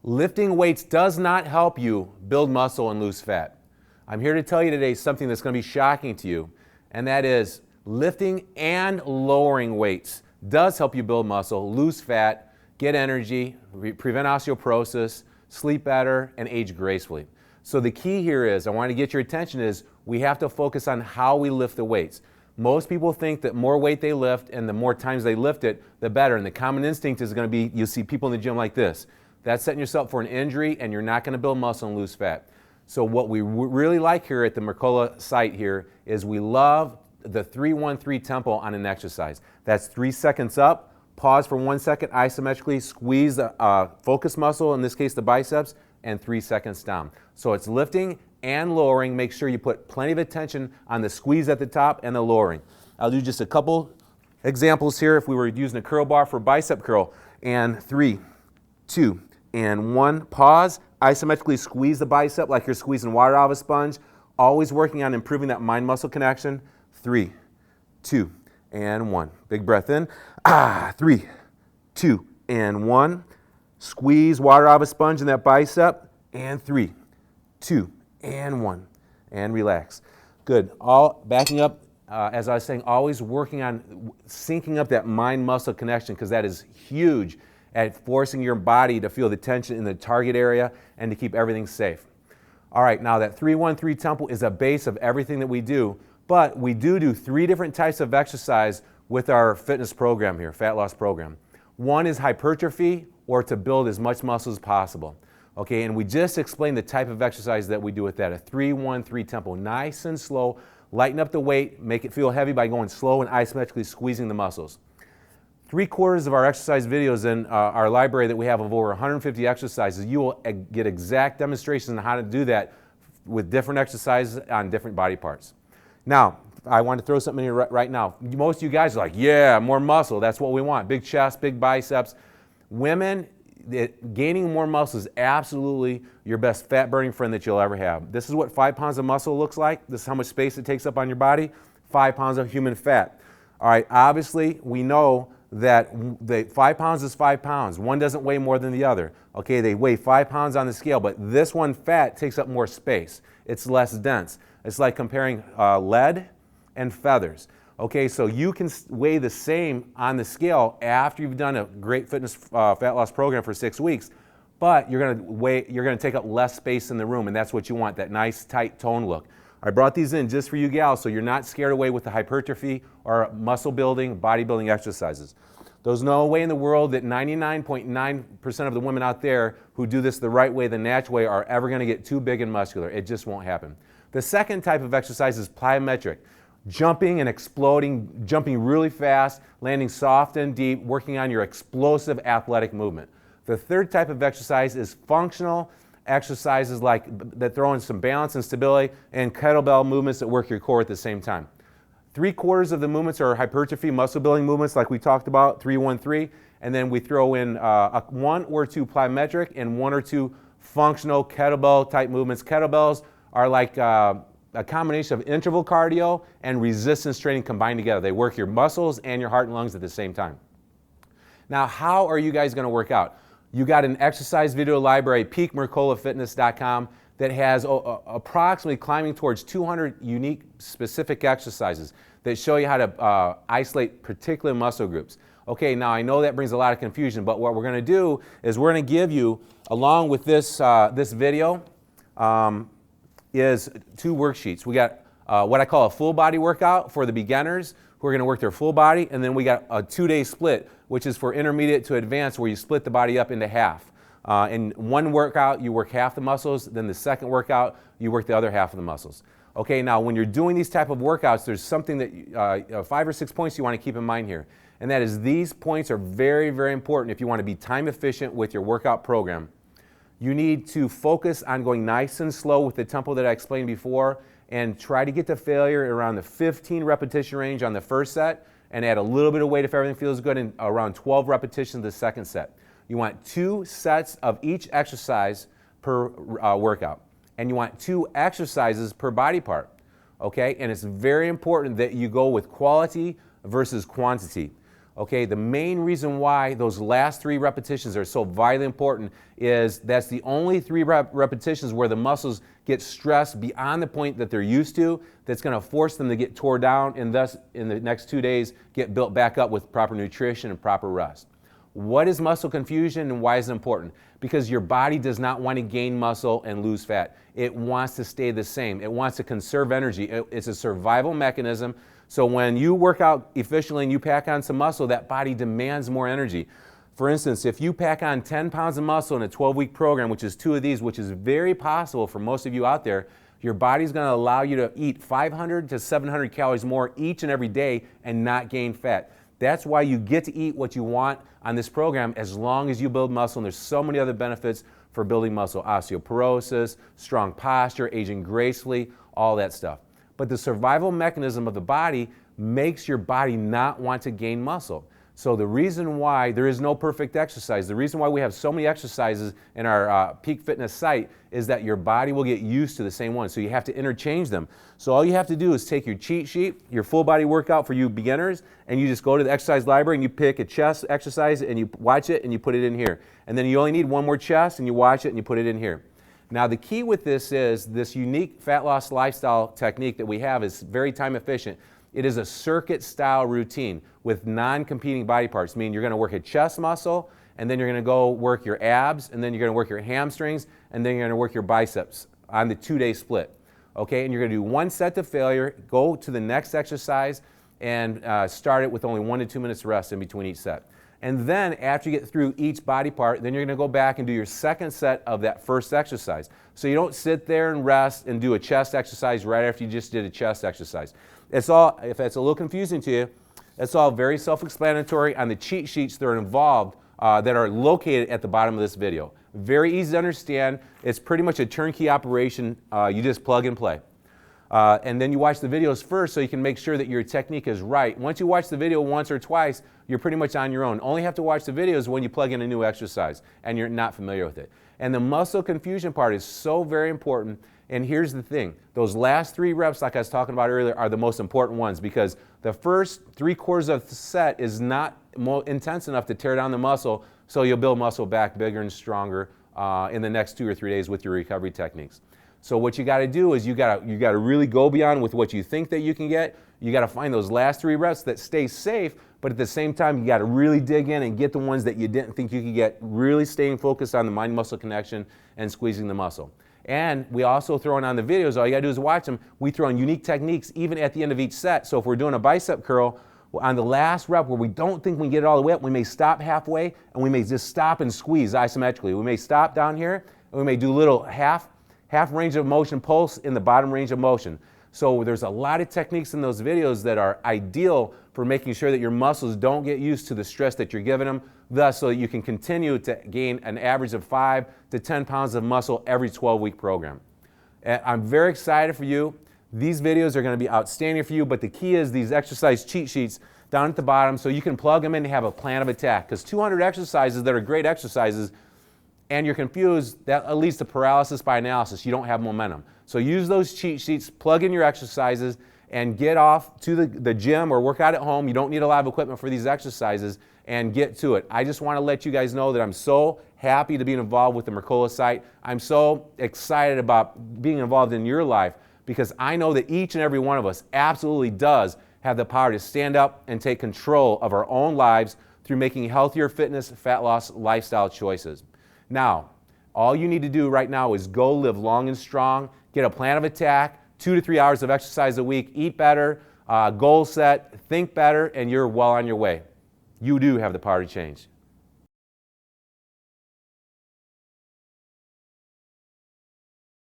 Lifting weights does not help you build muscle and lose fat. I'm here to tell you today something that's going to be shocking to you, and that is lifting and lowering weights does help you build muscle, lose fat, get energy, prevent osteoporosis, sleep better, and age gracefully. So the key here is, I want to get your attention, is we have to focus on how we lift the weights. Most people think that more weight they lift and the more times they lift it, the better. And the common instinct is going to be, you'll see people in the gym like this. That's setting yourself up for an injury, and you're not going to build muscle and lose fat. So what we really like here at the Mercola site here is we love the 3-1-3 tempo on an exercise. That's 3 seconds up, pause for 1 second, isometrically squeeze the focus muscle, in this case the biceps, and 3 seconds down. So it's lifting and lowering. Make sure you put plenty of attention on the squeeze at the top and the lowering. I'll do just a couple examples here. If we were using a curl bar for bicep curl, and 3, 2, and 1, pause, isometrically squeeze the bicep like you're squeezing water out of a sponge, always working on improving that mind-muscle connection. 3, 2, and 1. Big breath in. 3, 2, and 1. Squeeze water out of a sponge in that bicep. And 3, 2, and 1. And relax. Good. All backing up, as I was saying, always working on syncing up that mind-muscle connection, because that is huge at forcing your body to feel the tension in the target area and to keep everything safe. All right, now that 3-1-3 tempo is a base of everything that we do, but we do 3 different types of exercise with our fitness program here, fat loss program. One is hypertrophy, or to build as much muscle as possible. Okay, and we just explained the type of exercise that we do with that, a 3-1-3 tempo, nice and slow, lighten up the weight, make it feel heavy by going slow and isometrically squeezing the muscles. 3/4 of our exercise videos in our library that we have of over 150 exercises, you will get exact demonstrations on how to do that with different exercises on different body parts. Now, I want to throw something in here right now. Most of you guys are like, yeah, more muscle, that's what we want. Big chest, big biceps. Women, gaining more muscle is absolutely your best fat burning friend that you'll ever have. This is what 5 pounds of muscle looks like. This is how much space it takes up on your body. 5 pounds of human fat. All right, obviously we know that 5 pounds is 5 pounds. One doesn't weigh more than the other. Okay, they weigh 5 pounds on the scale, but this one fat takes up more space. It's less dense. It's like comparing lead and feathers. Okay, so you can weigh the same on the scale after you've done a great fitness fat loss program for 6 weeks, but you're going to take up less space in the room, and that's what you want, that nice tight tone look. I brought these in just for you gals so you're not scared away with the hypertrophy or muscle building, bodybuilding exercises. There's no way in the world that 99.9% of the women out there who do this the right way, the natural way, are ever going to get too big and muscular. It just won't happen. The second type of exercise is plyometric. Jumping and exploding, jumping really fast, landing soft and deep, working on your explosive athletic movement. The third type of exercise is functional exercises that throw in some balance and stability, and kettlebell movements that work your core at the same time. 3/4 of the movements are hypertrophy, muscle building movements like we talked about, 3-1-3, and then we throw in 1 or 2 plyometric and 1 or 2 functional kettlebell type movements. Kettlebells are like a combination of interval cardio and resistance training combined together. They work your muscles and your heart and lungs at the same time. Now, how are you guys going to work out? You got an exercise video library, peakmercolafitness.com, that has approximately climbing towards 200 unique specific exercises that show you how to isolate particular muscle groups. Okay, now I know that brings a lot of confusion, but what we're going to do is we're going to give you, along with this, this video, is 2 worksheets. We got what I call a full body workout for the beginners who are going to work their full body, and then we got a 2-day split, which is for intermediate to advanced, where you split the body up into half. In one workout, you work half the muscles, then the second workout, you work the other half of the muscles. Okay, now when you're doing these type of workouts, there's something that, 5 or 6 points you want to keep in mind here, and that is these points are very, very important if you want to be time efficient with your workout program. You need to focus on going nice and slow with the tempo that I explained before, and try to get to failure around the 15 repetition range on the first set, and add a little bit of weight if everything feels good, and around 12 repetitions the second set. You want 2 sets of each exercise per workout, and you want 2 exercises per body part. Okay, and it's very important that you go with quality versus quantity. Okay, the main reason why those last 3 repetitions are so vitally important is that's the only 3 repetitions where the muscles get stressed beyond the point that they're used to, that's going to force them to get tore down and thus in the next 2 days get built back up with proper nutrition and proper rest. What is muscle confusion and why is it important? Because your body does not want to gain muscle and lose fat. It wants to stay the same. It wants to conserve energy. It's a survival mechanism. So when you work out efficiently and you pack on some muscle, that body demands more energy. For instance, if you pack on 10 pounds of muscle in a 12-week program, which is 2 of these, which is very possible for most of you out there, your body's going to allow you to eat 500 to 700 calories more each and every day and not gain fat. That's why you get to eat what you want on this program as long as you build muscle, and there's so many other benefits for building muscle: osteoporosis, strong posture, aging gracefully, all that stuff. But the survival mechanism of the body makes your body not want to gain muscle. So the reason why there is no perfect exercise, the reason why we have so many exercises in our Peak Fitness site is that your body will get used to the same one. So you have to interchange them. So all you have to do is take your cheat sheet, your full body workout for you beginners, and you just go to the exercise library and you pick a chest exercise and you watch it and you put it in here. And then you only need one more chest and you watch it and you put it in here. Now the key with this is this unique fat loss lifestyle technique that we have is very time efficient. It is a circuit style routine with non-competing body parts, meaning you're going to work a chest muscle, and then you're going to go work your abs, and then you're going to work your hamstrings, and then you're going to work your biceps on the 2-day split. Okay, and you're going to do 1 set to failure, go to the next exercise, and start it with only 1 to 2 minutes rest in between each set. And then after you get through each body part, then you're going to go back and do your second set of that first exercise. So you don't sit there and rest and do a chest exercise right after you just did a chest exercise. It's all, if that's a little confusing to you, it's all very self-explanatory on the cheat sheets that are involved that are located at the bottom of this video. Very easy to understand. It's pretty much a turnkey operation. You just plug and play. And then you watch the videos first so you can make sure that your technique is right. Once you watch the video once or twice, you're pretty much on your own. Only have to watch the videos when you plug in a new exercise and you're not familiar with it. And the muscle confusion part is so very important. And here's the thing, those last 3 reps, like I was talking about earlier, are the most important ones because the first 3/4 of the set is not intense enough to tear down the muscle, so you'll build muscle back bigger and stronger in the next 2 or 3 days with your recovery techniques. So what you got to do is you got to really go beyond with what you think that you can get. You got to find those last 3 reps that stay safe, but at the same time you got to really dig in and get the ones that you didn't think you could get, really staying focused on the mind-muscle connection and squeezing the muscle. And we also throw in on the videos, all you gotta do is watch them. We throw in unique techniques even at the end of each set. So if we're doing a bicep curl, on the last rep where we don't think we can get it all the way up, we may stop halfway and we may just stop and squeeze isometrically. We may stop down here and we may do a little half range of motion pulse in the bottom range of motion. So there's a lot of techniques in those videos that are ideal for making sure that your muscles don't get used to the stress that you're giving them, thus so that you can continue to gain an average of 5 to 10 pounds of muscle every 12-week program. I'm very excited for you. These videos are going to be outstanding for you, but the key is these exercise cheat sheets down at the bottom so you can plug them in and have a plan of attack. Because 200 exercises that are great exercises and you're confused, that leads to paralysis by analysis. You don't have momentum. So use those cheat sheets, plug in your exercises, and get off to the gym or work out at home. You don't need a lot of equipment for these exercises, and get to it. I just want to let you guys know that I'm so happy to be involved with the Mercola site. I'm so excited about being involved in your life because I know that each and every one of us absolutely does have the power to stand up and take control of our own lives through making healthier fitness, fat loss, lifestyle choices. Now, all you need to do right now is go live long and strong, get a plan of attack, 2 to 3 hours of exercise a week, eat better, goal set, think better, and you're well on your way. You do have the power to change.